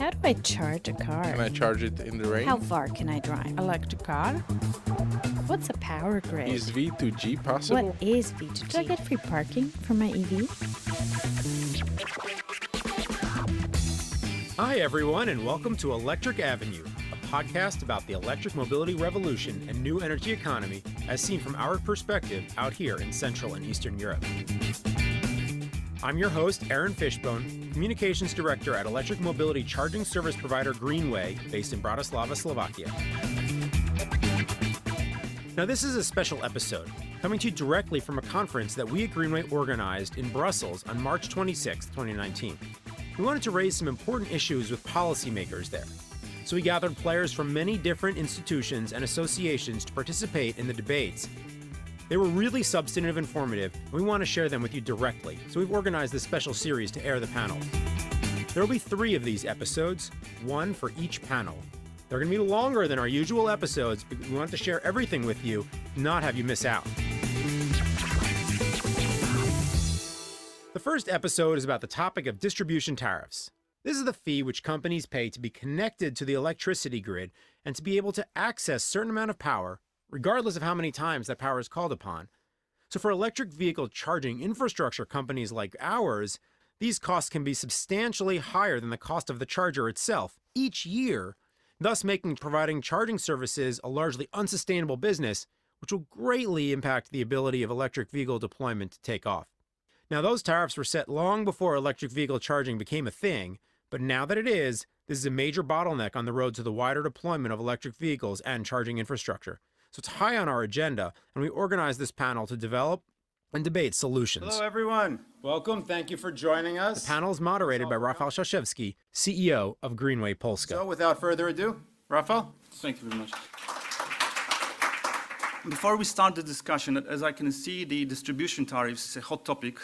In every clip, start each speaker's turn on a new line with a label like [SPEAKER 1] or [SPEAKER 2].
[SPEAKER 1] How do I charge a car?
[SPEAKER 2] Can I charge it in the rain?
[SPEAKER 1] How far can I drive? Electric car? What's a power grid?
[SPEAKER 2] Is V2G possible?
[SPEAKER 1] What is V2G? Do I get free parking for my EV?
[SPEAKER 3] Hi, everyone, and welcome to Electric Avenue, a podcast about the electric mobility revolution and new energy economy as seen from our perspective out here in Central and Eastern Europe. I'm your host, Aaron Fishbone, Communications Director at electric mobility charging service provider Greenway, based in Bratislava, Slovakia. Now, this is a special episode, coming to you directly from a conference that we at Greenway organized in Brussels on March 26, 2019. We wanted to raise some important issues with policymakers there. So we gathered players from many different institutions and associations to participate in the debates. They were really substantive and informative, and we want to share them with you directly, so we've organized this special series to air the panels. There will be 3 of these episodes, 1 for each panel. They're going to be longer than our usual episodes, because we want to share everything with you, not have you miss out. The first episode is about the topic of distribution tariffs. This is the fee which companies pay to be connected to the electricity grid and to be able to access a certain amount of power, regardless of how many times that power is called upon. So for electric vehicle charging infrastructure companies like ours, these costs can be substantially higher than the cost of the charger itself each year, thus making providing charging services a largely unsustainable business, which will greatly impact the ability of electric vehicle deployment to take off. Now, those tariffs were set long before electric vehicle charging became a thing, but now that it is, this is a major bottleneck on the road to the wider deployment of electric vehicles and charging infrastructure. So it's high on our agenda, and we organized this panel to develop and debate solutions.
[SPEAKER 4] Hello, everyone. Welcome. Thank you for joining us.
[SPEAKER 3] The panel is moderated by Rafał Szaszewski, CEO of Greenway Polska.
[SPEAKER 4] So without further ado, Rafał?
[SPEAKER 5] Thank you very much. Before we start the discussion, as I can see, the distribution tariffs is a hot topic.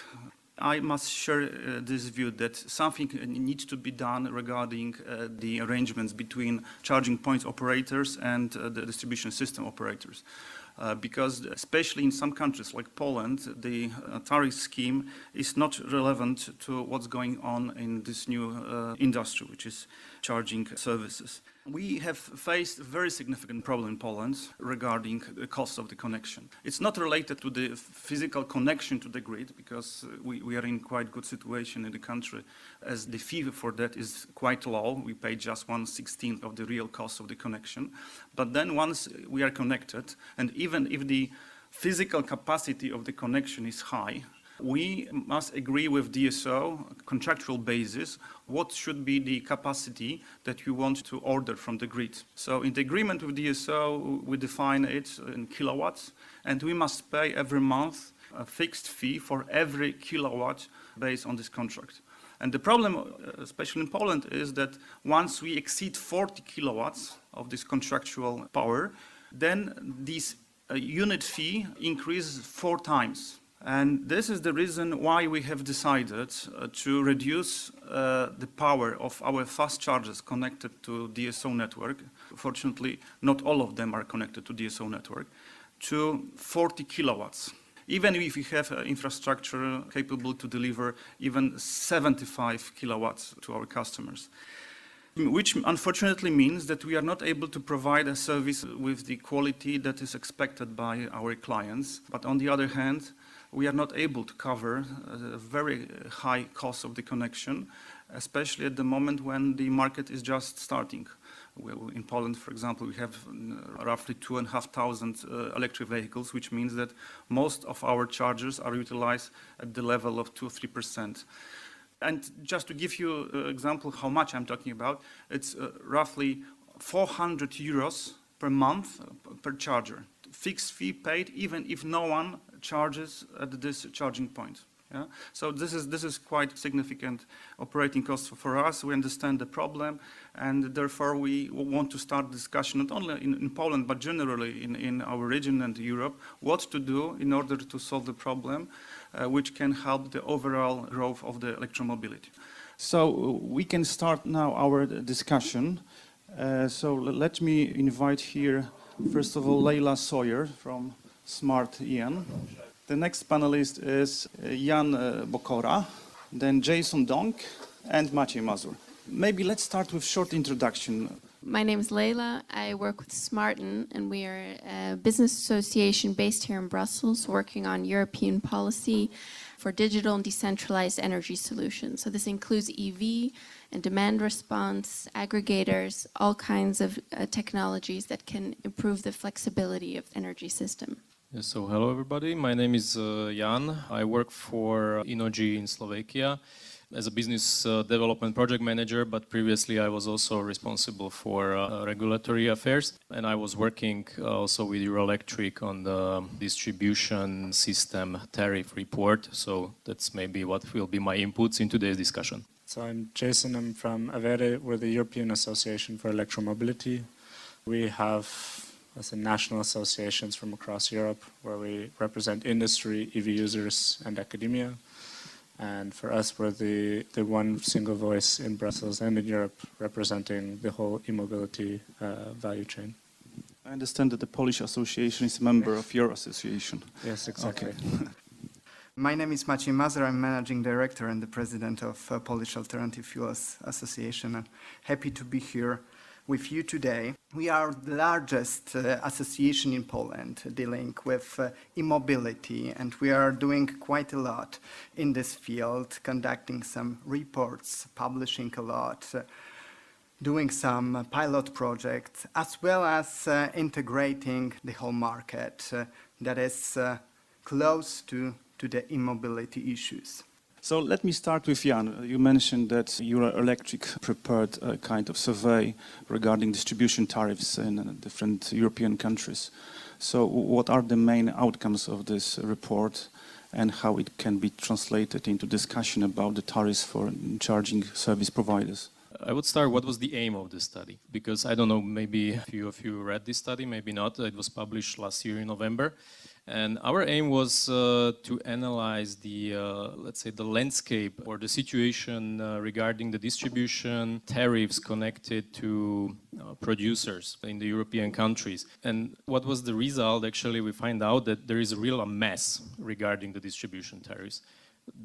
[SPEAKER 5] I must share this view that something needs to be done regarding the arrangements between charging point operators and the distribution system operators. Because especially in some countries like Poland, the tariff scheme is not relevant to what's going on in this new industry, which is charging services. We have faced a very significant problem in Poland regarding the cost of the connection. It's not related to the physical connection to the grid, because we are in quite good situation in the country, as the fee for that is quite low. We pay just 1/16 of the real cost of the connection. But then once we are connected, and even if the physical capacity of the connection is high, we must agree with DSO, contractual basis, what should be the capacity that you want to order from the grid. So in the agreement with DSO, we define it in kilowatts, and we must pay every month a fixed fee for every kilowatt based on this contract. And the problem, especially in Poland, is that once we exceed 40 kilowatts of this contractual power, then this unit fee increases 4 times. And this is the reason why we have decided to reduce the power of our fast chargers connected to DSO network. Fortunately, not all of them are connected to DSO network, to 40 kilowatts. Even if we have infrastructure capable to deliver even 75 kilowatts to our customers. Which unfortunately means that we are not able to provide a service with the quality that is expected by our clients. But on the other hand, we are not able to cover a very high cost of the connection, especially at the moment when the market is just starting. In Poland, for example, we have roughly 2,500 electric vehicles, which means that most of our chargers are utilized at the level of 2-3%. And just to give you an example how much I'm talking about, it's roughly 400 euros per month per charger. Fixed fee paid even if no one charges at this charging point. Yeah? So this is quite significant operating cost for us. We understand the problem, and therefore we want to start discussion not only in Poland but generally in our region and Europe, what to do in order to solve the problem, which can help the overall growth of the electromobility.
[SPEAKER 4] So we can start now our discussion. So let me invite here, first of all, Leila Sawyer from Smart Ian. The next panelist is Jan Bokora, then Jason Donk, and Maciej Mazur. Maybe let's start with short introduction.
[SPEAKER 6] My name is Leila. I work with Smarten, and we are a business association based here in Brussels, working on European policy for digital and decentralized energy solutions. So this includes EV and demand response, aggregators, all kinds of technologies that can improve the flexibility of the energy system.
[SPEAKER 7] Yes, so hello everybody, my name is Jan. I work for Inogy in Slovakia as a business development project manager, but previously I was also responsible for regulatory affairs, and I was working also with Euroelectric on the distribution system tariff report, so that's maybe what will be my inputs in today's discussion.
[SPEAKER 8] So I'm Jason, I'm from Avere, we're the European Association for Electromobility. We have national associations from across Europe where we represent industry, EV users and academia. And for us, we're the one single voice in Brussels and in Europe representing the whole e-mobility value chain.
[SPEAKER 4] I understand that the Polish Association is a member of your association.
[SPEAKER 8] Yes, exactly.
[SPEAKER 4] Okay.
[SPEAKER 9] My name is Maciej Mazur. I'm managing director and the president of Polish Alternative Fuels Association. I'm happy to be here with you today. We are the largest association in Poland dealing with e-mobility, and we are doing quite a lot in this field, conducting some reports, publishing a lot, doing some pilot projects, as well as integrating the whole market that is close to the e-mobility issues.
[SPEAKER 4] So let me start with Jan. You mentioned that Euroelectric prepared a kind of survey regarding distribution tariffs in different European countries. So what are the main outcomes of this report and how it can be translated into discussion about the tariffs for charging service providers?
[SPEAKER 7] I would start, what was the aim of this study? Because I don't know, maybe a few of you read this study, maybe not. It was published last year in November. And our aim was to analyze the, let's say, the landscape or the situation regarding the distribution tariffs connected to producers in the European countries. And what was the result? Actually, we find out that there is a real mess regarding the distribution tariffs.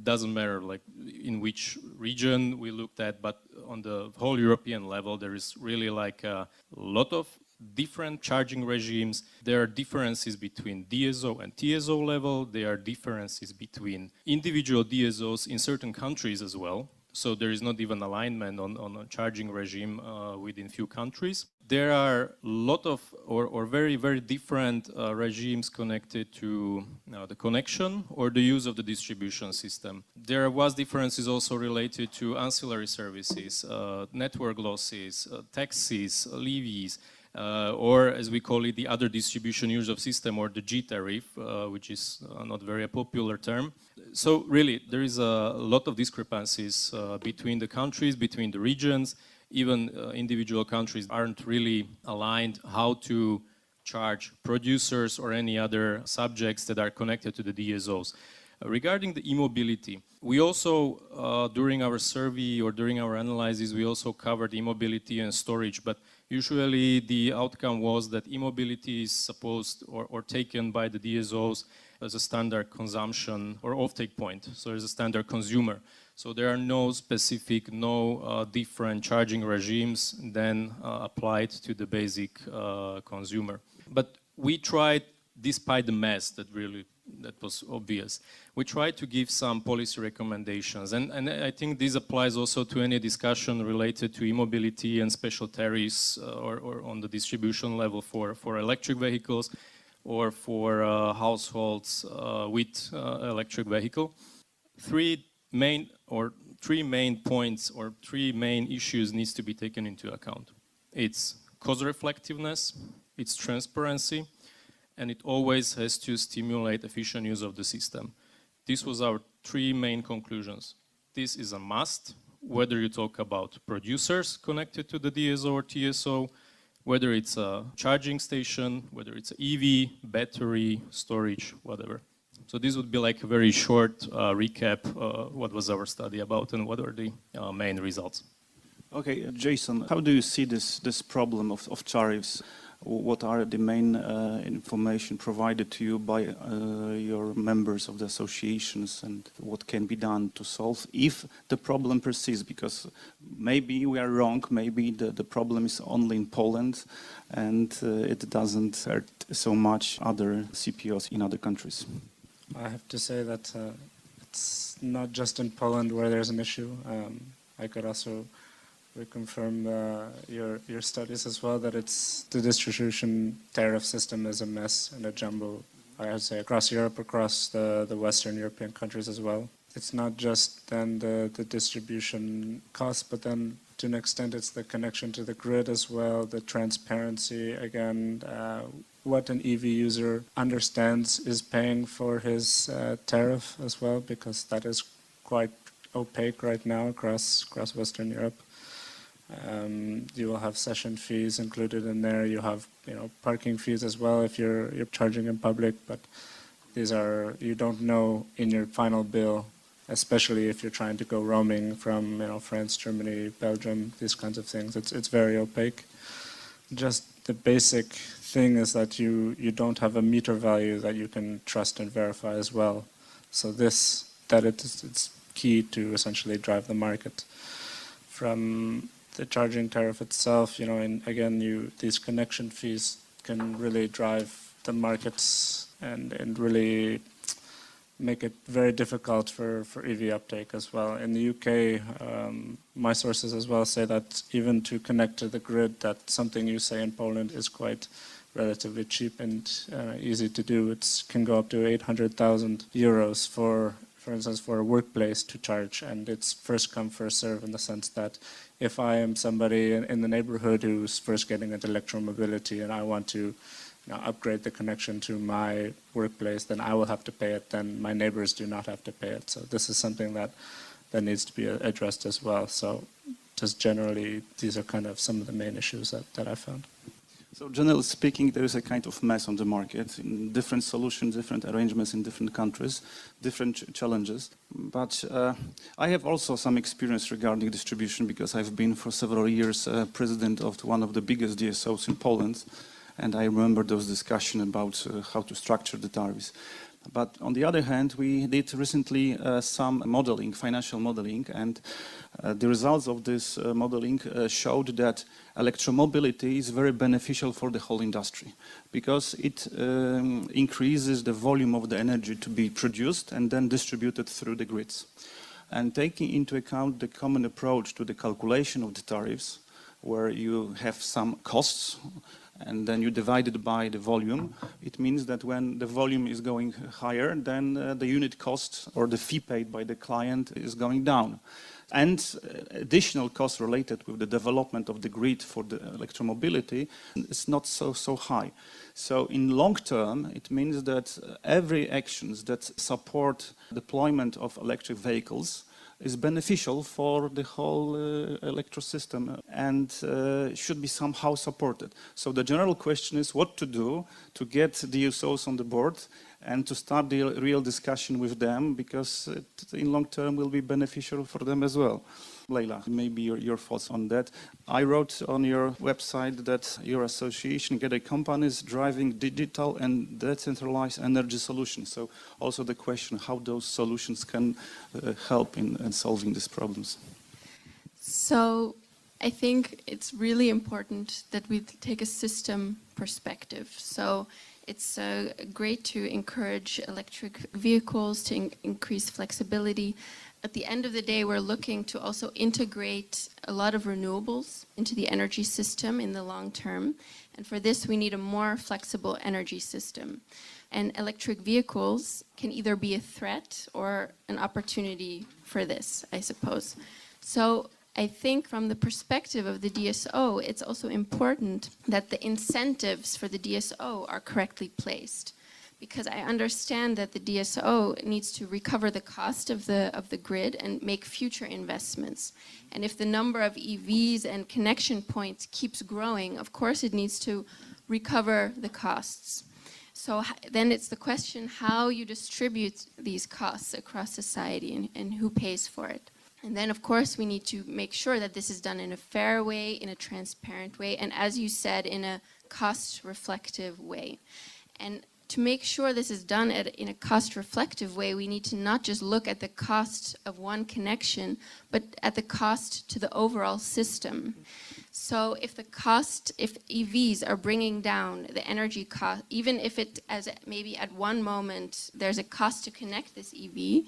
[SPEAKER 7] Doesn't matter like in which region we looked at, but on the whole European level, there is really like a lot of different charging regimes. There are differences between DSO and TSO level. There are differences between individual DSOs in certain countries as well. So there is not even alignment on a charging regime within few countries. There are a lot of or very, very different regimes connected to the connection or the use of the distribution system. There was differences also related to ancillary services, network losses, taxes, levies, or as we call it, the other distribution use of system, or the G tariff, which is not very a popular term. So really, there is a lot of discrepancies between the countries, between the regions. Even individual countries aren't really aligned how to charge producers or any other subjects that are connected to the DSOs. Regarding the e-mobility, we also, during our survey or during our analysis, we also covered e-mobility and storage, but usually the outcome was that e-mobility is supposed or taken by the DSOs as a standard consumption or offtake point, so as a standard consumer. So there are no specific, different charging regimes than applied to the basic consumer. But we tried, despite the mess that was obvious, we tried to give some policy recommendations. And I think this applies also to any discussion related to e-mobility and special tariffs or on the distribution level for electric vehicles or for households with electric vehicle. Three main points or three main issues needs to be taken into account. It's cost reflectiveness, it's transparency, and it always has to stimulate efficient use of the system. This was our three main conclusions. This is a must, whether you talk about producers connected to the DSO or TSO, whether it's a charging station, whether it's an EV, battery, storage, whatever. So this would be like a very short recap what was our study about and what are the main results.
[SPEAKER 4] Okay, Jason, how do you see this problem of tariffs? What are the main information provided to you by your members of the associations, and what can be done to solve if the problem persists? Because maybe we are wrong, maybe the problem is only in Poland and it doesn't hurt so much other CPOs in other countries.
[SPEAKER 8] I have to say that it's not just in Poland where there's an issue. I could also reconfirm your studies as well, that it's the distribution tariff system is a mess and a jumble, I would say, across Europe, across the Western European countries as well. It's not just then the distribution costs, but then to an extent it's the connection to the grid as well, the transparency, again, what an EV user understands is paying for his tariff as well, because that is quite opaque right now across Western Europe. You will have session fees included in there. You have parking fees as well if you're charging in public, but these are, you don't know in your final bill, especially if you're trying to go roaming from France, Germany, Belgium, these kinds of things. It's very opaque. Just the basic thing is that you don't have a meter value that you can trust and verify as well. So it's key to essentially drive the market. From the charging tariff itself, and again, these connection fees can really drive the markets and really make it very difficult for EV uptake as well. In the UK, my sources as well say that even to connect to the grid, that something you say in Poland is quite relatively cheap and easy to do. It can go up to 800,000 euros for instance, for a workplace to charge, and it's first come, first serve in the sense that if I am somebody in the neighborhood who's first getting into electromobility and I want to upgrade the connection to my workplace, then I will have to pay it, then my neighbors do not have to pay it. So this is something that needs to be addressed as well. So just generally, these are kind of some of the main issues that I found.
[SPEAKER 4] So generally speaking, there is a kind of mess on the market, in different solutions, different arrangements in different countries, different challenges. But I have also some experience regarding distribution because I've been for several years president of one of the biggest DSOs in Poland, and I remember those discussions about how to structure the tariffs. But on the other hand, we did recently some modeling, financial modeling, and the results of this modeling showed that electromobility is very beneficial for the whole industry because it increases the volume of the energy to be produced and then distributed through the grids. And taking into account the common approach to the calculation of the tariffs, where you have some costs and then you divide it by the volume, it means that when the volume is going higher, then the unit cost or the fee paid by the client is going down. And additional costs related with the development of the grid for the electromobility is not so high. So in long term, it means that every actions that support deployment of electric vehicles is beneficial for the whole electro system and should be somehow supported. So the general question is what to do to get the DSOs on the board and to start the real discussion with them, because it, in long term will be beneficial for them as well. Leila, maybe your thoughts on that. I wrote on your website that your association get a companies driving digital and decentralized energy solutions. So also the question how those solutions can help in solving these problems.
[SPEAKER 6] So I think it's really important that we take a system perspective. So it's great to encourage electric vehicles, to increase flexibility. At the end of the day, we're looking to also integrate a lot of renewables into the energy system in the long term. And for this, we need a more flexible energy system. And electric vehicles can either be a threat or an opportunity for this, I suppose. So I think from the perspective of the DSO, it's also important that the incentives for the DSO are correctly placed. Because I understand that the DSO needs to recover the cost of the grid and make future investments. And if the number of EVs and connection points keeps growing, of course it needs to recover the costs. So then it's the question how you distribute these costs across society and who pays for it. And then, of course, we need to make sure that this is done in a fair way, in a transparent way, and as you said, in a cost-reflective way. And to make sure this is done in a cost-reflective way, we need to not just look at the cost of one connection, but at the cost to the overall system. So if EVs are bringing down the energy cost, even if it, as maybe at one moment there's a cost to connect this EV,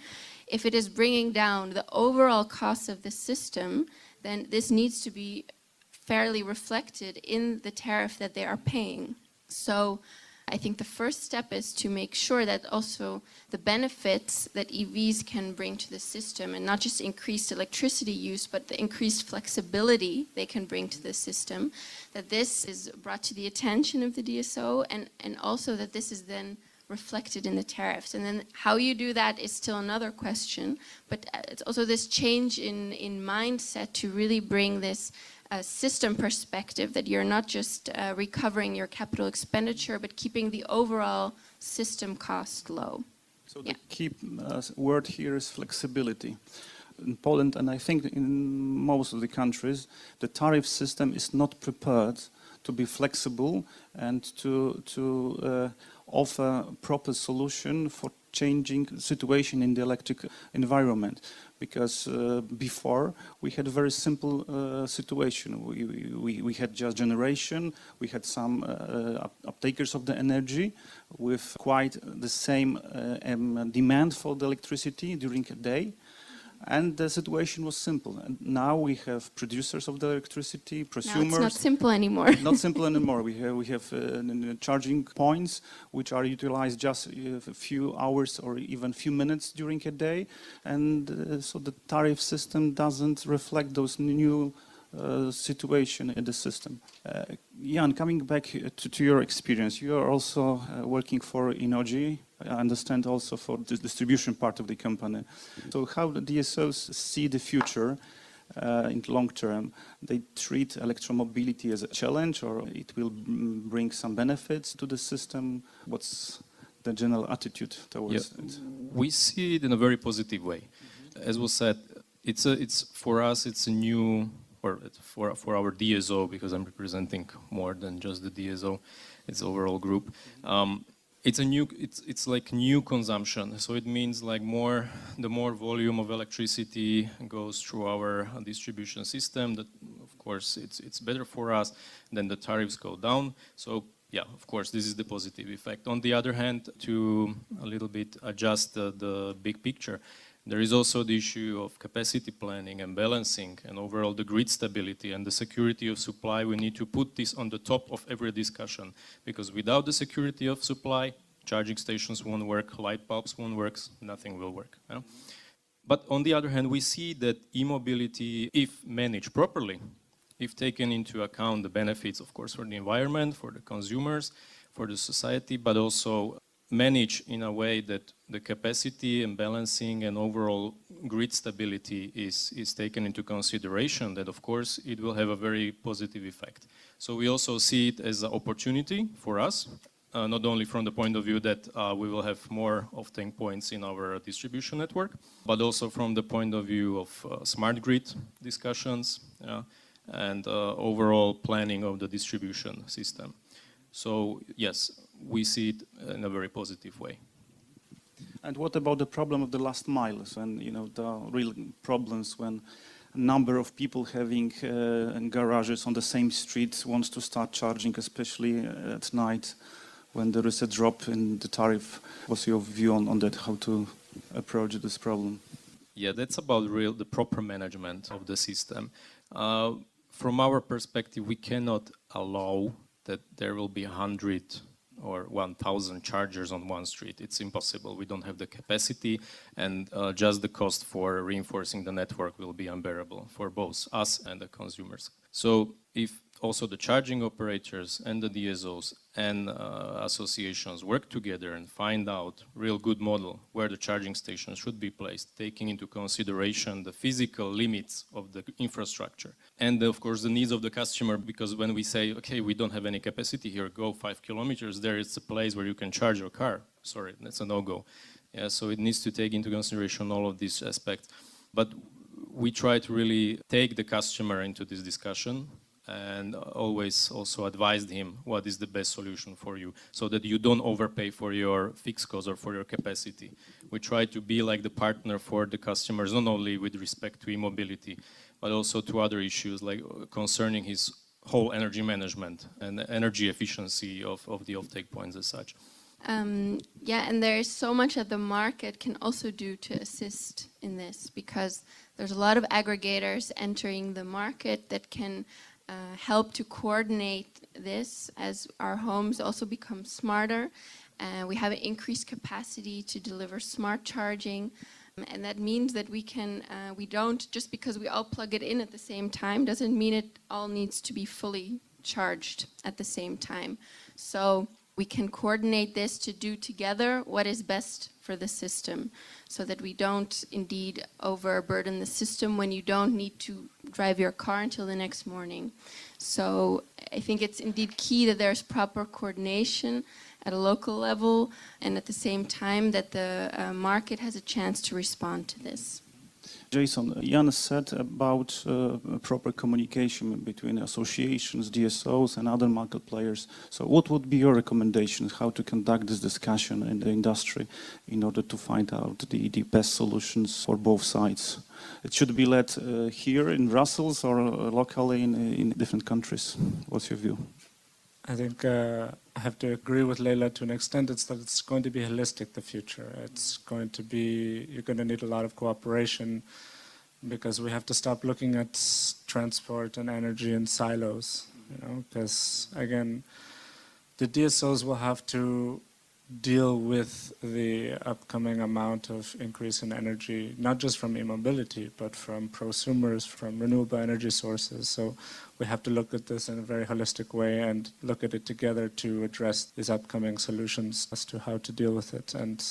[SPEAKER 6] if it is bringing down the overall cost of the system, then this needs to be fairly reflected in the tariff that they are paying. So I think the first step is to make sure that also the benefits that EVs can bring to the system, and not just increased electricity use, but the increased flexibility they can bring to the system, that this is brought to the attention of the DSO, and also that this is then reflected in the tariffs. And then how you do that is still another question, but it's also this change in mindset to really bring this system perspective, that you're not just recovering your capital expenditure, but keeping the overall system cost low.
[SPEAKER 4] So the key word here is flexibility. In Poland, and I think in most of the countries, the tariff system is not prepared to be flexible and to offer proper solution for changing situation in the electric environment. Because before we had a very simple situation. We had just generation, we had some uptakers of the energy with quite the same demand for the electricity during a day. And the situation was simple. And now we have producers of the electricity, prosumers.
[SPEAKER 6] Now it's not simple anymore.
[SPEAKER 4] Not simple anymore. We have charging points which are utilized just a few hours or even few minutes during a day. And so the tariff system doesn't reflect those new situation in the system. Jan, coming back to your experience, you are also working for Innogy. I understand also for the distribution part of the company. So how the DSOs see the future in the long term? They treat electromobility as a challenge, or it will bring some benefits to the system? What's the general attitude towards it?
[SPEAKER 7] We see it in a very positive way. As was said, it's for us, it's a new, or for our DSO, because I'm representing more than just the DSO, it's overall group. It's like new consumption. So it means like the more volume of electricity goes through our distribution system, that of course it's better for us, then the tariffs go down. So yeah, of course, this is the positive effect. On the other hand, to a little bit adjust the big picture, there is also the issue of capacity planning and balancing, and overall the grid stability and the security of supply. We need to put this on the top of every discussion, because without the security of supply, charging stations won't work, light bulbs won't work, nothing will work. You know? But on the other hand, we see that e-mobility, if managed properly, if taken into account the benefits, of course, for the environment, for the consumers, for the society, but also manage in a way that the capacity and balancing and overall grid stability is taken into consideration, that of course it will have a very positive effect. So we also see it as an opportunity for us, not only from the point of view that we will have more offtake points in our distribution network, but also from the point of view of smart grid discussions and overall planning of the distribution system. So yes, we see it in a very positive way.
[SPEAKER 4] And what about the problem of the last miles, and the real problems when a number of people having garages on the same street wants to start charging, especially at night when there is a drop in the tariff? What's your view on that, how to approach this problem?
[SPEAKER 7] Yeah, that's about the proper management of the system. From our perspective, we cannot allow that there will be 100 or 1,000 chargers on one street. It's impossible. We don't have the capacity, and just the cost for reinforcing the network will be unbearable for both us and the consumers. So if also the charging operators and the DSOs and associations work together and find out real good model where the charging stations should be placed, taking into consideration the physical limits of the infrastructure and of course the needs of the customer, because when we say, okay, we don't have any capacity here, go 5 kilometers, there is a place where you can charge your car. Sorry, that's a no-go. Yeah, so it needs to take into consideration all of these aspects. But we try to really take the customer into this discussion and always also advised him what is the best solution for you, so that you don't overpay for your fixed cost or for your capacity. We try to be like the partner for the customers, not only with respect to e-mobility, but also to other issues like concerning his whole energy management and energy efficiency of the offtake points as such.
[SPEAKER 6] Yeah, and there's so much that the market can also do to assist in this, because there's a lot of aggregators entering the market that can help to coordinate this as our homes also become smarter. We have an increased capacity to deliver smart charging. And that means that we don't, just because we all plug it in at the same time, doesn't mean it all needs to be fully charged at the same time. So we can coordinate this to do together what is best for the system, so that we don't indeed overburden the system when you don't need to drive your car until the next morning. So I think it's indeed key that there's proper coordination at a local level, and at the same time that the market has a chance to respond to this.
[SPEAKER 4] Jason, Jan said about proper communication between associations, DSOs, and other market players. So what would be your recommendations how to conduct this discussion in the industry in order to find out the best solutions for both sides? It should be led here in Brussels or locally in different countries. What's your view?
[SPEAKER 8] I think I have to agree with Leila to an extent. It's going to be holistic, the future. It's going to be, you're going to need a lot of cooperation, because we have to stop looking at transport and energy in silos, because again, the DSOs will have to deal with the upcoming amount of increase in energy, not just from e-mobility, but from prosumers, from renewable energy sources. So we have to look at this in a very holistic way and look at it together to address these upcoming solutions as to how to deal with it. And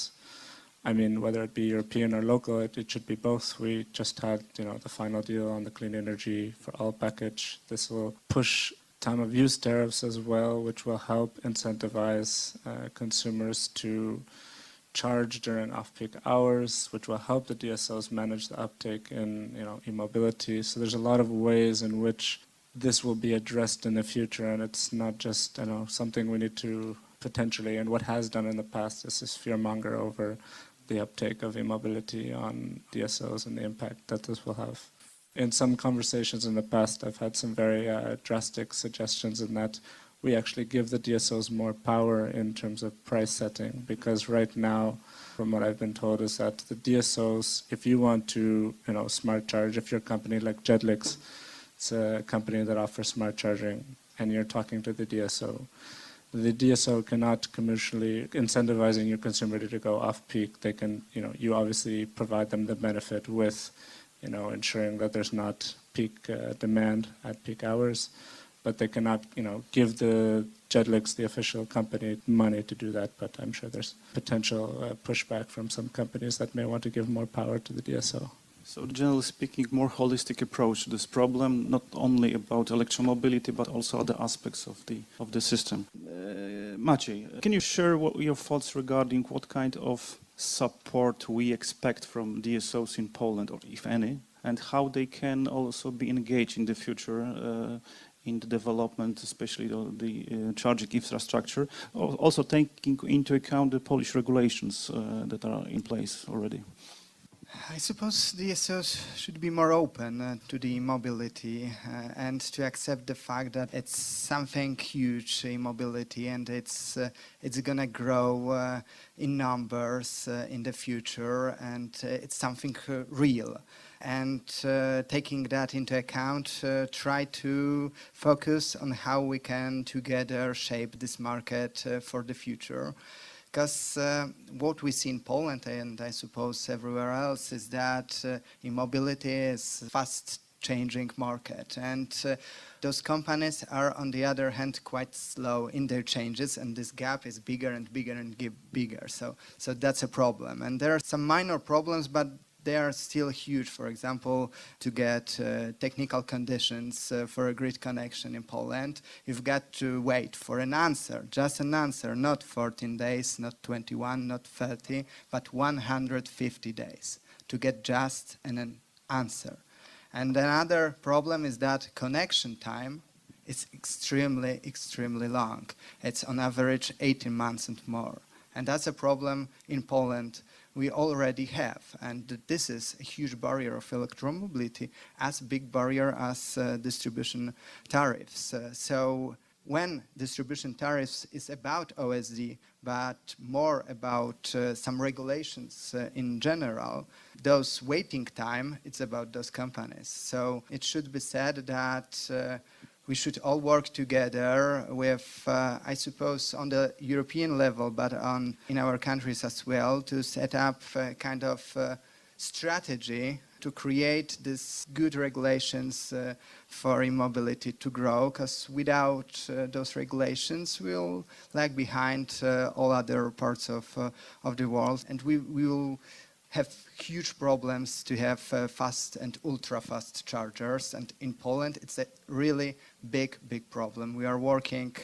[SPEAKER 8] I mean, whether it be European or local, it should be both. We just had, the final deal on the clean energy for all package. This will push time of use tariffs as well, which will help incentivize consumers to charge during off-peak hours, which will help the DSOs manage the uptake in e-mobility. So there's a lot of ways in which this will be addressed in the future, and it's not just something we need to potentially, and what has done in the past is this fearmonger over the uptake of e-mobility on DSOs and the impact that this will have. In some conversations in the past, I've had some very drastic suggestions in that we actually give the DSOs more power in terms of price setting, because right now, from what I've been told, is that the DSOs, if you want to, smart charge, if you're a company like Jedlix, it's a company that offers smart charging, and you're talking to the DSO cannot commercially incentivizing your consumer to go off-peak. They can, you obviously provide them the benefit with ensuring that there's not peak demand at peak hours, but they cannot, give the Jedlix, the official company, money to do that. But I'm sure there's potential pushback from some companies that may want to give more power to the DSO.
[SPEAKER 4] So generally speaking, more holistic approach to this problem, not only about electromobility, but also other aspects of the system. Maciej, can you share your thoughts regarding what kind of support we expect from DSOs in Poland, or if any, and how they can also be engaged in the future in the development, especially the charging infrastructure, also taking into account the Polish regulations that are in place already?
[SPEAKER 9] I suppose DSOs should be more open to the mobility and to accept the fact that it's something huge, mobility, and it's going to grow in numbers in the future, and it's something real. And taking that into account, try to focus on how we can together shape this market for the future. Because what we see in Poland, and I suppose everywhere else, is that e-mobility is a fast-changing market. And those companies are, on the other hand, quite slow in their changes, and this gap is bigger and bigger and bigger. So that's a problem. And there are some minor problems, but they are still huge. For example, to get technical conditions for a grid connection in Poland, you've got to wait for an answer, just an answer, not 14 days, not 21, not 30, but 150 days to get just an answer. And another problem is that connection time it's extremely, extremely long. It's on average 18 months and more. And that's a problem in Poland we already have. And this is a huge barrier of electromobility, as big barrier as distribution tariffs. So when distribution tariffs is about OSD, but more about some regulations in general, those waiting time, it's about those companies. So it should be said that we should all work together with, I suppose, on the European level, but in our countries as well, to set up a kind of strategy to create these good regulations for e-mobility to grow, because without those regulations, we'll lag behind all other parts of the world, and we will have huge problems to have fast and ultra-fast chargers. And in Poland, it's a really big, big problem. We are working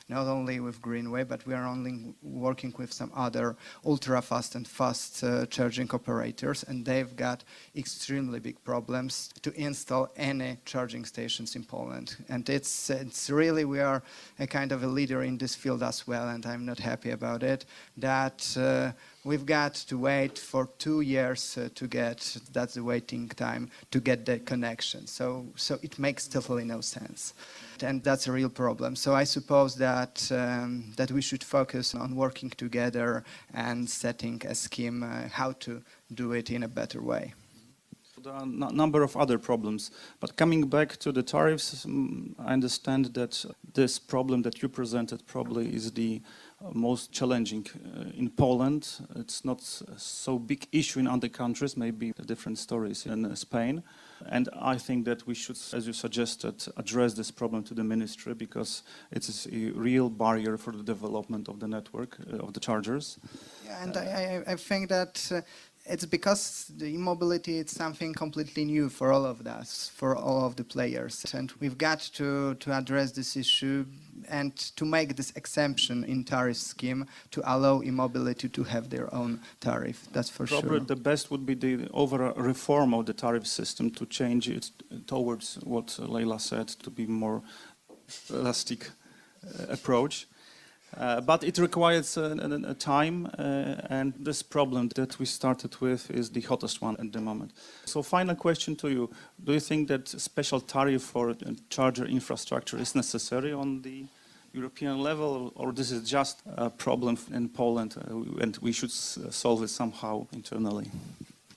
[SPEAKER 9] not only with Greenway, but we are only working with some other ultra-fast and fast charging operators, and they've got extremely big problems to install any charging stations in Poland. And it's really, we are a kind of a leader in this field as well, and I'm not happy about it, that we've got to wait for 2 years to get, that's the waiting time, to get the connection. So it makes totally no sense. And that's a real problem. So I suppose that that we should focus on working together and setting a scheme how to do it in a better way.
[SPEAKER 4] There are a number of other problems. But coming back to the tariffs, I understand that this problem that you presented probably is the most challenging in Poland. It's not so big issue in other countries, maybe different stories in Spain. And I think that we should, as you suggested, address this problem to the ministry, because it is a real barrier for the development of the network, of the chargers.
[SPEAKER 9] Yeah, and I think that it's because the e-mobility is something completely new for all of us, for all of the players. And we've got to address this issue and to make this exemption in tariff scheme to allow e-mobility to have their own tariff. That's for sure.
[SPEAKER 4] Probably the best would be the overall reform of the tariff system to change it towards what Leila said, to be more elastic approach. But it requires a time, and this problem that we started with is the hottest one at the moment. So final question to you. Do you think that special tariff for charger infrastructure is necessary on the European level, or this is just a problem in Poland and we should solve it somehow internally?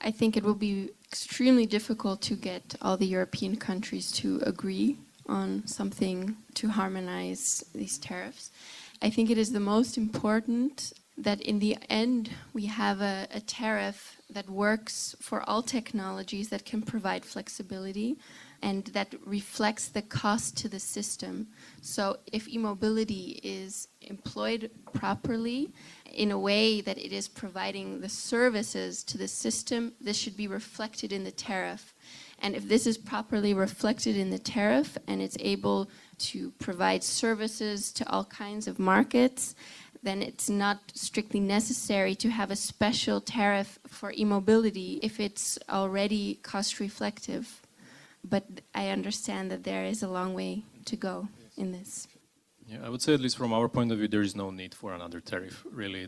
[SPEAKER 6] I think it will be extremely difficult to get all the European countries to agree on something to harmonize these tariffs. I think it is the most important that in the end we have a tariff that works for all technologies, that can provide flexibility and that reflects the cost to the system. So if e-mobility is employed properly in a way that it is providing the services to the system, this should be reflected in the tariff. And if this is properly reflected in the tariff and it's able to provide services to all kinds of markets, then it's not strictly necessary to have a special tariff for e-mobility if it's already cost reflective. But I understand that there is a long way to go in this.
[SPEAKER 7] Yeah, I would say, at least from our point of view, there is no need for another tariff, really.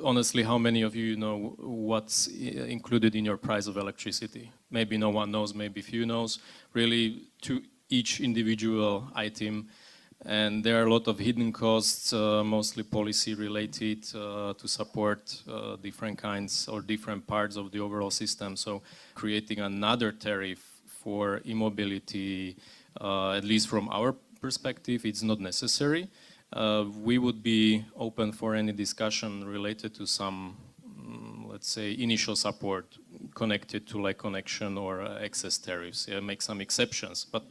[SPEAKER 7] Honestly, how many of you know what's included in your price of electricity? Maybe no one knows, maybe few knows. Really, to each individual item, and there are a lot of hidden costs, mostly policy related, to support different kinds or different parts of the overall system. So creating another tariff for e-mobility, at least from our perspective, it's not necessary. We would be open for any discussion related to some, let's say, initial support connected to like connection or excess tariffs. Yeah, make some exceptions, but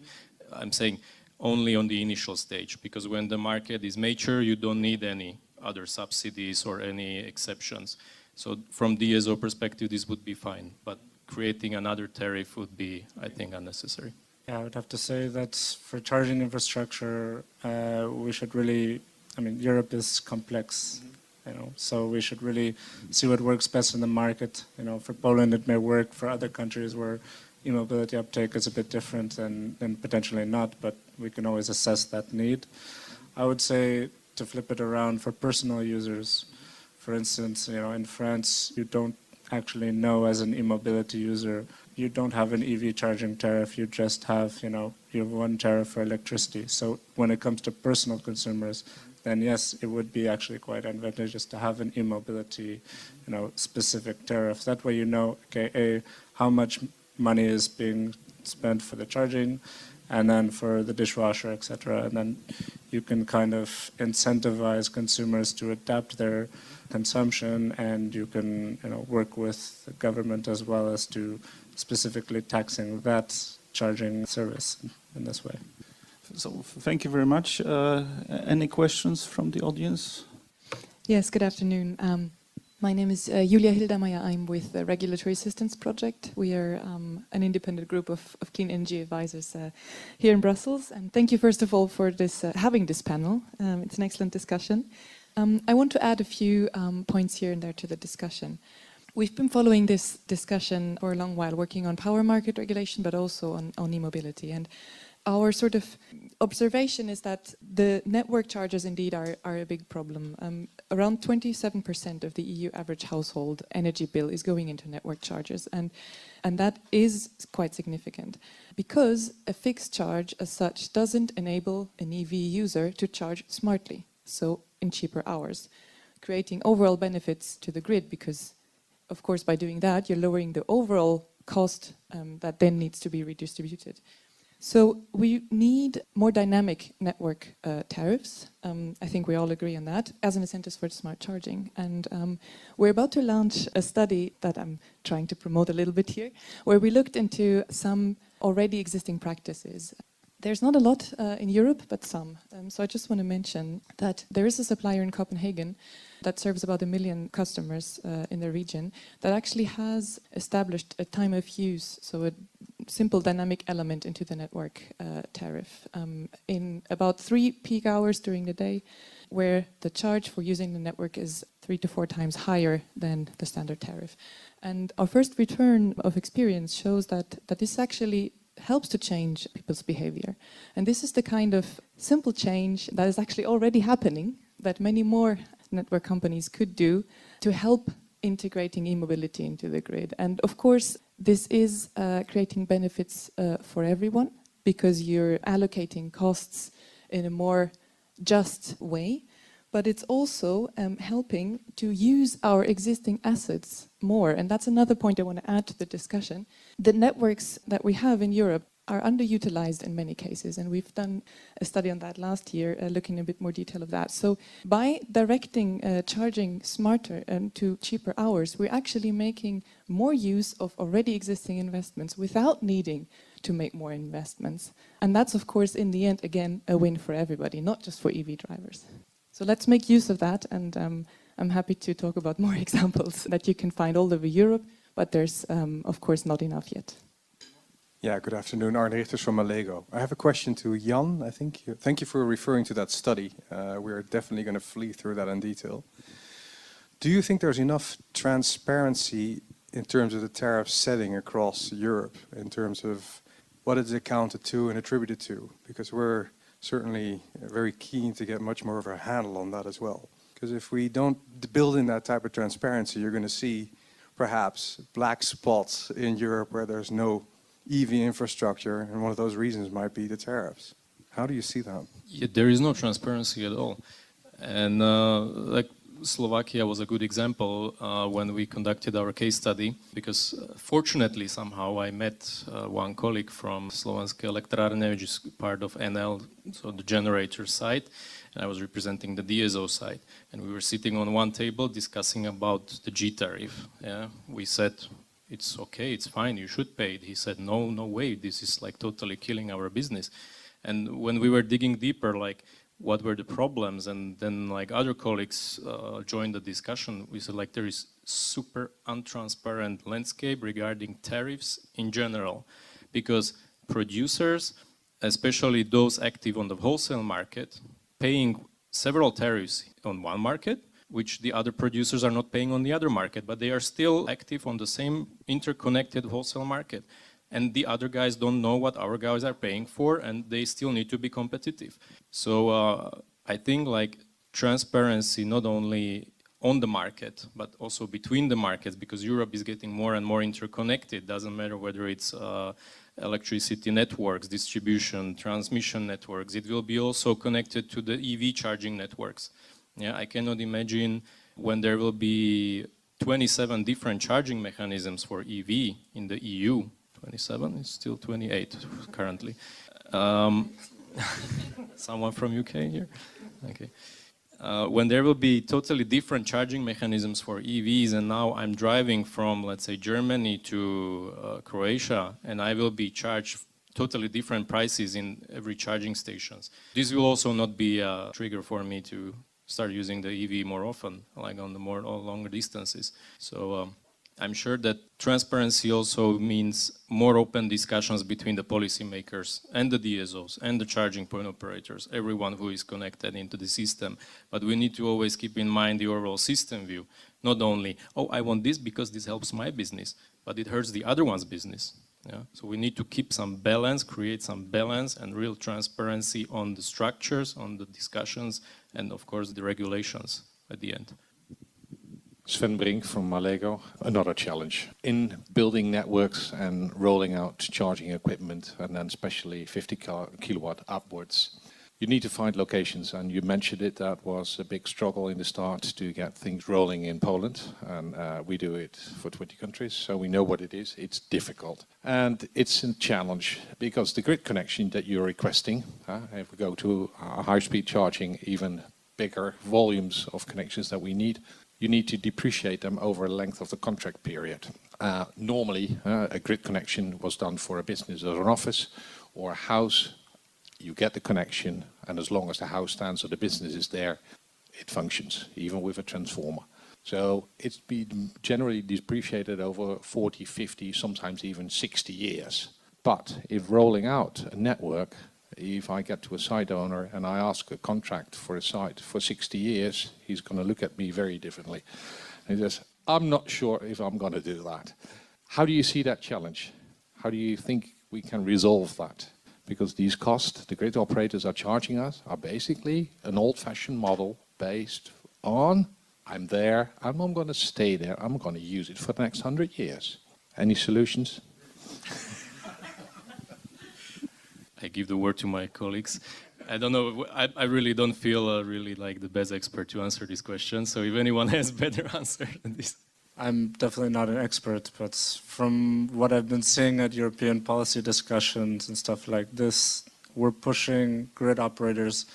[SPEAKER 7] I'm saying only on the initial stage, because when the market is mature, you don't need any other subsidies or any exceptions. So from DSO perspective, this would be fine, but creating another tariff would be, I think, unnecessary.
[SPEAKER 8] Yeah, I would have to say that for charging infrastructure, we should really, I mean, Europe is complex, so we should really see what works best in the market. For Poland, it may work. For other countries where e-mobility uptake is a bit different than potentially not, but we can always assess that need. I would say to flip it around for personal users, for instance, in France, you don't actually know as an e-mobility user, you don't have an EV charging tariff, you just have, you have one tariff for electricity. So when it comes to personal consumers, then yes, it would be actually quite advantageous to have an e-mobility, specific tariff. That way okay, how much money is being spent for the charging, and then for the dishwasher, etc. And then you can kind of incentivize consumers to adapt their consumption, and you can work with the government as well as to specifically taxing that charging service in this way.
[SPEAKER 4] So thank you very much. Any questions from the audience?
[SPEAKER 10] Yes, good afternoon. My name is Julia Hildermeier. I'm with the Regulatory Assistance Project. We are an independent group of clean energy advisors here in Brussels. And thank you, first of all, for having this panel. It's an excellent discussion. I want to add a few points here and there to the discussion. We've been following this discussion for a long while, working on power market regulation, but also on e-mobility. And our sort of observation is that the network charges indeed are a big problem. Around 27% of the EU average household energy bill is going into network charges, and that is quite significant because a fixed charge as such doesn't enable an EV user to charge smartly, so in cheaper hours, creating overall benefits to the grid because, of course, by doing that, you're lowering the overall cost that then needs to be redistributed. So we need more dynamic network tariffs. I think we all agree on that as an incentive for smart charging. And we're about to launch a study that I'm trying to promote a little bit here, where we looked into some already existing practices. There's not a lot in Europe, but some. So I just want to mention that there is a supplier in Copenhagen that serves about 1 million customers in the region that actually has established a time of use, so a simple dynamic element into the network tariff in about 3 peak hours during the day, where the charge for using the network is 3 to 4 times higher than the standard tariff. And our first return of experience shows that this actually helps to change people's behavior. And this is the kind of simple change that is actually already happening, that many more network companies could do to help integrating e-mobility into the grid. And of course, this is creating benefits for everyone because you're allocating costs in a more just way, but it's also helping to use our existing assets more. And that's another point I want to add to the discussion. The networks that we have in Europe are underutilized in many cases, and we've done a study on that last year, looking in a bit more detail of that. So by directing charging smarter and to cheaper hours, we're actually making more use of already existing investments without needing to make more investments. And that's, of course, in the end, again, a win for everybody, not just for EV drivers. So let's make use of that, and I'm happy to talk about more examples that you can find all over Europe, but there's, of course, not enough yet.
[SPEAKER 11] Yeah, good afternoon. Arne Richters from Allego. I have a question to Jan. Thank you for referring to that study. We're definitely going to flee through that in detail. Do you think there's enough transparency in terms of the tariff setting across Europe, in terms of what it's accounted to and attributed to? Because we're certainly very keen to get much more of a handle on that as well. Because if we don't build in that type of transparency, you're going to see perhaps black spots in Europe where there's no EV infrastructure, and one of those reasons might be the tariffs. How do you see that?
[SPEAKER 7] Yeah, there is no transparency at all. And like Slovakia was a good example when we conducted our case study, because fortunately somehow I met one colleague from Slovenské elektrárne, which is part of NL, so the generator side, and I was representing the DSO side. And we were sitting on one table discussing about the G tariff. Yeah? We said, it's okay, it's fine, you should pay it. He said, no way, this is like totally killing our business. And when we were digging deeper, like what were the problems, and then like other colleagues joined the discussion, we said like there is super untransparent landscape regarding tariffs in general, because producers, especially those active on the wholesale market, paying several tariffs on one market, which the other producers are not paying on the other market, but they are still active on the same interconnected wholesale market. and the other guys don't know what our guys are paying for, and they still need to be competitive. So I think like transparency not only on the market, but also between the markets, because Europe is getting more and more interconnected. Doesn't matter whether it's electricity networks, distribution, transmission networks. It will be also connected to the EV charging networks. Yeah, I cannot imagine when there will be 27 different charging mechanisms for EV in the EU. 27? It's still 28 currently. Someone from UK here? Okay. When there will be totally different charging mechanisms for EVs, and now I'm driving from, let's say, Germany to Croatia, and I will be charged totally different prices in every charging stations. This will also not be a trigger for me to start using the EV more often, like on the more or longer distances. So I'm sure that transparency also means more open discussions between the policymakers and the DSOs and the charging point operators, everyone who is connected into the system. But we need to always keep in mind the overall system view. Not only, oh, I want this because this helps my business, but it hurts the other one's business. Yeah? So we need to keep some balance, create some balance and real transparency on the structures, on the discussions, and of course the regulations at the end.
[SPEAKER 12] Sven Brink from Allego. Another challenge in building networks and rolling out charging equipment, and then especially 50 kilowatt upwards. You need to find locations, and you mentioned it, that was a big struggle in the start to get things rolling in Poland, and we do it for 20 countries, so we know what it is. It's difficult, and it's a challenge because the grid connection that you're requesting, if we go to high-speed charging, even bigger volumes of connections that we need, you need to depreciate them over the length of the contract period. Normally, a grid connection was done for a business or an office or a house. You get the connection, and as long as the house stands or the business is there, it functions, even with a transformer. So it's been generally depreciated over 40, 50, sometimes even 60 years. But if rolling out a network, if I get to a site owner and I ask a contract for a site for 60 years, he's going to look at me very differently. And he says, I'm not sure if I'm going to do that. How do you see that challenge? How do you think we can resolve that? Because these costs the grid operators are charging us are basically an old-fashioned model based on, I'm there, and I'm going to stay there, I'm going to use it for the next 100 years. Any solutions?
[SPEAKER 7] I give the word to my colleagues. I don't know, I really don't feel really like the best expert to answer this question, so if anyone has better answer than this.
[SPEAKER 8] I'm definitely not an expert, but from what I've been seeing at European policy discussions and stuff like this, we're pushing grid operators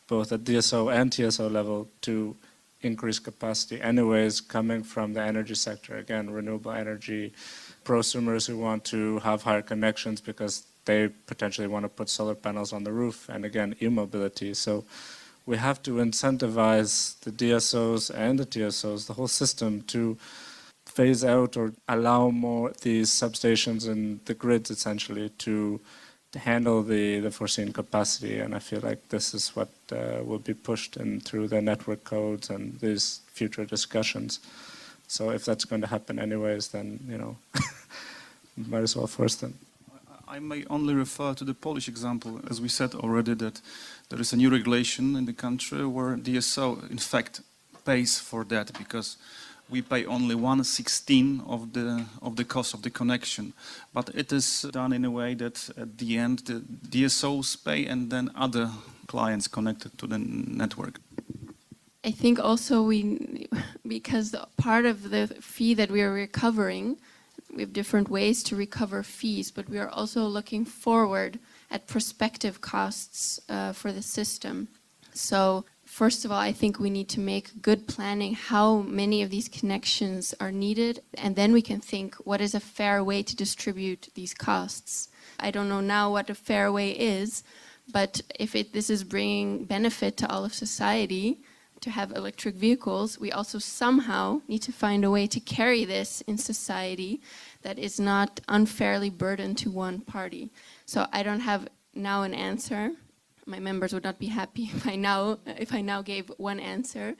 [SPEAKER 8] both at DSO and TSO level to increase capacity anyways, coming from the energy sector. Again, renewable energy, prosumers who want to have higher connections because they potentially want to put solar panels on the roof, and again, e-mobility. So we have to incentivize the DSOs and the TSOs, the whole system, to phase out or allow more these substations and the grids essentially to handle the foreseen capacity. And I feel like this is what will be pushed in through the network codes and these future discussions. So if that's going to happen anyways, then, you know, might as well force them.
[SPEAKER 5] I may only refer to the Polish example, as we said already, that there is a new regulation in the country where DSO, in fact, pays for that because we pay only 1/16 of the cost of the connection. But it is done in a way that at the end the DSOs pay and then other clients connected to the network.
[SPEAKER 6] I think also because part of the fee that we are recovering, we have different ways to recover fees, but we are also looking forward at prospective costs for the system. So first of all, I think we need to make good planning how many of these connections are needed, and then we can think what is a fair way to distribute these costs. I don't know now what a fair way is, but if this is bringing benefit to all of society, to have electric vehicles, we also somehow need to find a way to carry this in society that is not unfairly burdened to one party. So I don't have now an answer. My members would not be happy if I now gave one answer,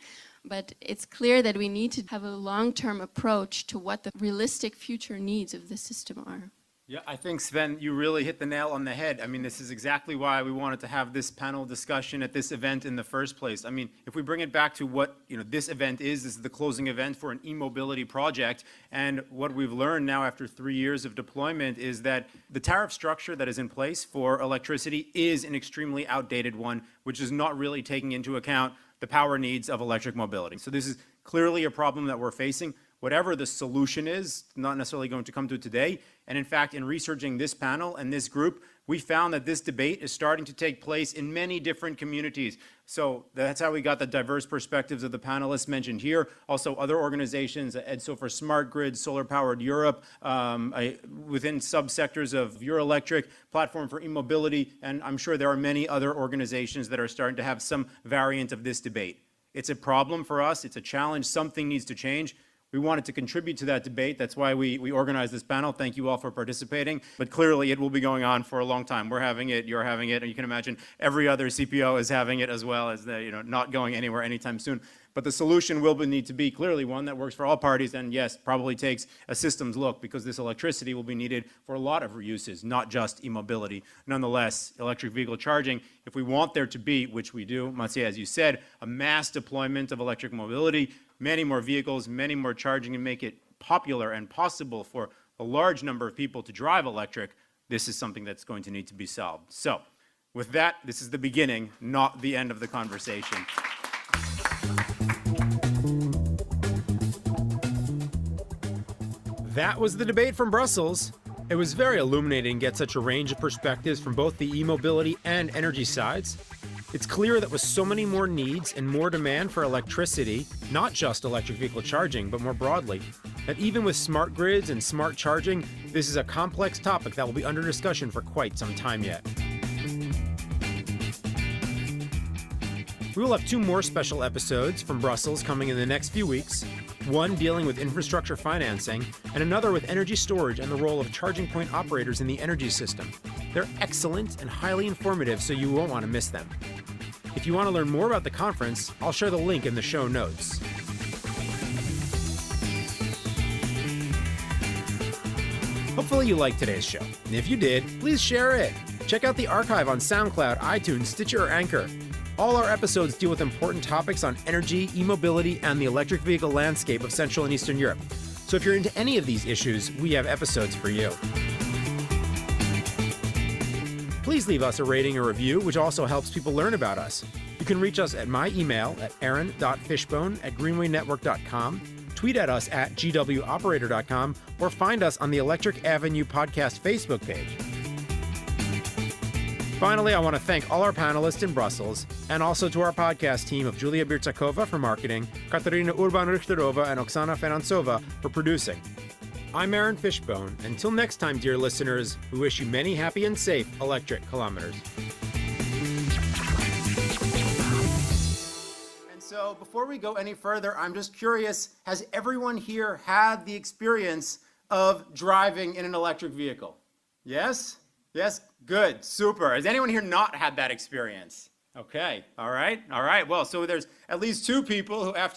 [SPEAKER 6] but it's clear that we need to have a long-term approach to what the realistic future needs of the system are.
[SPEAKER 3] Yeah, I think, Sven, you really hit the nail on the head. I mean, this is exactly why we wanted to have this panel discussion at this event in the first place. I mean, if we bring it back to what this event is, this is the closing event for an e-mobility project. And what we've learned now after 3 years of deployment is that the tariff structure that is in place for electricity is an extremely outdated one, which is not really taking into account the power needs of electric mobility. So this is clearly a problem that we're facing. Whatever the solution is, not necessarily going to come to today. And in fact, in researching this panel and this group, we found that this debate is starting to take place in many different communities. So that's how we got the diverse perspectives of the panelists mentioned here. Also other organizations, EDSO for Smart Grid, Solar Powered Europe, within subsectors of Euroelectric, Platform for E-Mobility, and I'm sure there are many other organizations that are starting to have some variant of this debate. It's a problem for us, it's a challenge, something needs to change. We wanted to contribute to that debate. That's why we organized this panel. Thank you all for participating. But clearly, it will be going on for a long time. We're having it, you're having it, and you can imagine every other CPO is having it as well, as not going anywhere anytime soon. But the solution will need to be clearly one that works for all parties, and yes, probably takes a systems look, because this electricity will be needed for a lot of uses, not just e-mobility. Nonetheless, electric vehicle charging, if we want there to be, which we do, Mathieu, as you said, a mass deployment of electric mobility, many more vehicles, many more charging, and make it popular and possible for a large number of people to drive electric, this is something that's going to need to be solved. So, with that, this is the beginning, not the end of the conversation. That was the debate from Brussels. It was very illuminating to get such a range of perspectives from both the e-mobility and energy sides. It's clear that with so many more needs and more demand for electricity, not just electric vehicle charging, but more broadly, that even with smart grids and smart charging, this is a complex topic that will be under discussion for quite some time yet. We will have 2 more special episodes from Brussels coming in the next few weeks, one dealing with infrastructure financing, and another with energy storage and the role of charging point operators in the energy system. They're excellent and highly informative, so you won't want to miss them. If you want to learn more about the conference, I'll share the link in the show notes. Hopefully you liked today's show, and if you did, please share it. Check out the archive on SoundCloud, iTunes, Stitcher, or Anchor. All our episodes deal with important topics on energy, e-mobility, and the electric vehicle landscape of Central and Eastern Europe. So if you're into any of these issues, we have episodes for you. Please leave us a rating or review, which also helps people learn about us. You can reach us at my email at aaron.fishbone@greenwaynetwork.com, tweet at us at gwoperator.com, or find us on the Electric Avenue Podcast Facebook page. Finally, I want to thank all our panelists in Brussels, and also to our podcast team of Julia Birtsakova for marketing, Katarina Urban-Richterova, and Oksana Finantsova for producing. I'm Aaron Fishbone. Until next time, dear listeners, we wish you many happy and safe electric kilometers. And so, before we go any further, I'm just curious, has everyone here had the experience of driving in an electric vehicle? Yes? Yes? Good. Super. Has anyone here not had that experience? Okay. All right. Well, so there's at least 2 people who, after